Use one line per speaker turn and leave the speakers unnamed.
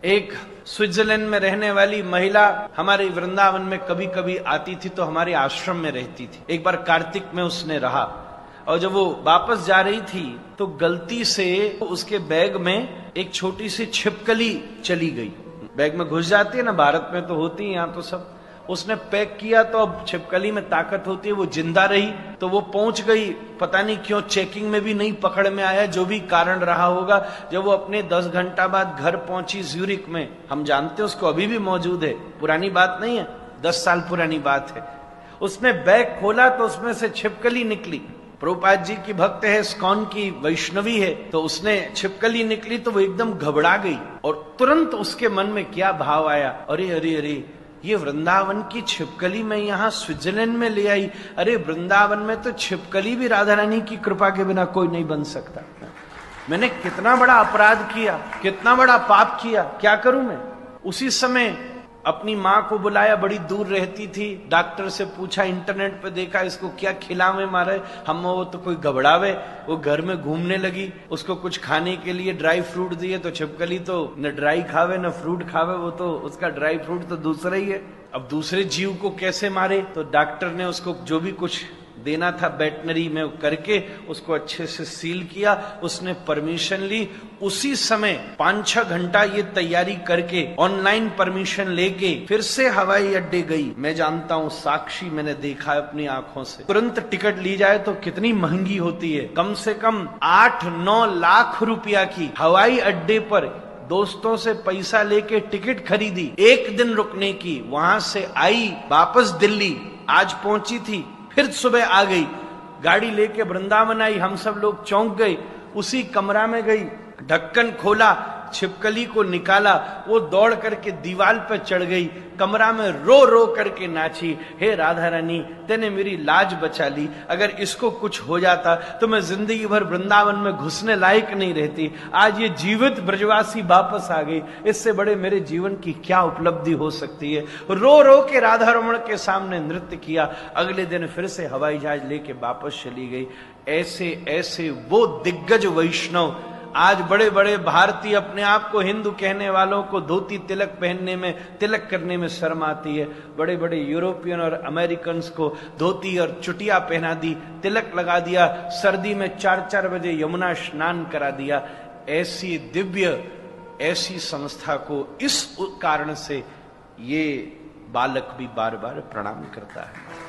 एक स्विट्जरलैंड में रहने वाली महिला हमारे वृंदावन में कभी कभी आती थी तो हमारे आश्रम में रहती थी। एक बार कार्तिक में उसने रहा और जब वो वापस जा रही थी तो गलती से उसके बैग में एक छोटी सी छिपकली चली गई। बैग में घुस जाती है ना, भारत में तो होती है, यहाँ तो सब। उसने पैक किया तो अब छिपकली में ताकत होती है, वो जिंदा रही तो वो पहुंच गई। पता नहीं क्यों चेकिंग में भी नहीं पकड़ में आया, जो भी कारण रहा होगा। जब वो अपने 10 घंटा बाद घर पहुंची ज्यूरिक में, हम जानते हैं उसको अभी भी मौजूद है, पुरानी बात नहीं है, 10 साल पुरानी बात है। उसने बैग खोला तो उसमें से छिपकली निकली। प्रभुपाद जी की भक्त है, स्कॉन की वैष्णवी है, तो उसने छिपकली निकली तो वो एकदम घबरा गई और तुरंत उसके मन में क्या भाव आया, अरे अरे अरे ये वृंदावन की छिपकली मैं यहाँ स्विट्जरलैंड में ले आई। अरे वृंदावन में तो छिपकली भी राधा रानी की कृपा के बिना कोई नहीं बन सकता। मैंने कितना बड़ा अपराध किया, कितना बड़ा पाप किया, क्या करूं मैं। उसी समय अपनी माँ को बुलाया, बड़ी दूर रहती थी। डॉक्टर से पूछा, इंटरनेट पे देखा इसको क्या खिलावे मारे हम, वो तो कोई घबरावे। वो घर में घूमने लगी, उसको कुछ खाने के लिए ड्राई फ्रूट दिए तो छिपकली तो न ड्राई खावे न फ्रूट खावे, वो तो उसका ड्राई फ्रूट तो दूसरा ही है। अब दूसरे जीव को कैसे मारे, तो डॉक्टर ने उसको जो भी कुछ देना था वेटनरी में करके उसको अच्छे से सील किया। उसने परमिशन ली, उसी समय 5-6 घंटा ये तैयारी करके ऑनलाइन परमिशन लेके फिर से हवाई अड्डे गई। मैं जानता हूं, साक्षी, मैंने देखा अपनी आंखों से। तुरंत टिकट ली जाए तो कितनी महंगी होती है, कम से कम 8-9 लाख रुपया की हवाई अड्डे पर दोस्तों से पैसा लेके टिकट खरीदी, 1 दिन रुकने की। वहां से आई वापस दिल्ली, आज पहुंची थी, फिर सुबह आ गई, गाड़ी लेके वृंदावन आई। हम सब लोग चौंक गए। उसी कमरा में गई, ढक्कन खोला, छिपकली को निकाला, वो दौड़ करके दीवार पर चढ़ गई, कमरा में रो रो करके नाची, हे राधा रानी तेने मेरी लाज बचा ली, अगर इसको कुछ हो जाता तो मैं जिंदगी भर वृंदावन में घुसने लायक नहीं रहती। आज ये जीवित ब्रजवासी वापस आ गई, इससे बड़े मेरे जीवन की क्या उपलब्धि हो सकती है। रो रो के राधा रमण के सामने नृत्य किया। अगले दिन फिर से हवाई जहाज लेके वापस चली गई। ऐसे ऐसे वो दिग्गज वैष्णव, आज बड़े बड़े भारतीय अपने आप को हिंदू कहने वालों को धोती तिलक पहनने में, तिलक करने में शर्म आती है। बड़े बड़े यूरोपियन और अमेरिकन को धोती और चुटिया पहना दी, तिलक लगा दिया, सर्दी में 4-4 बजे यमुना स्नान करा दिया। ऐसी दिव्य, ऐसी संस्था को इस कारण से ये बालक भी बार बार प्रणाम करता है।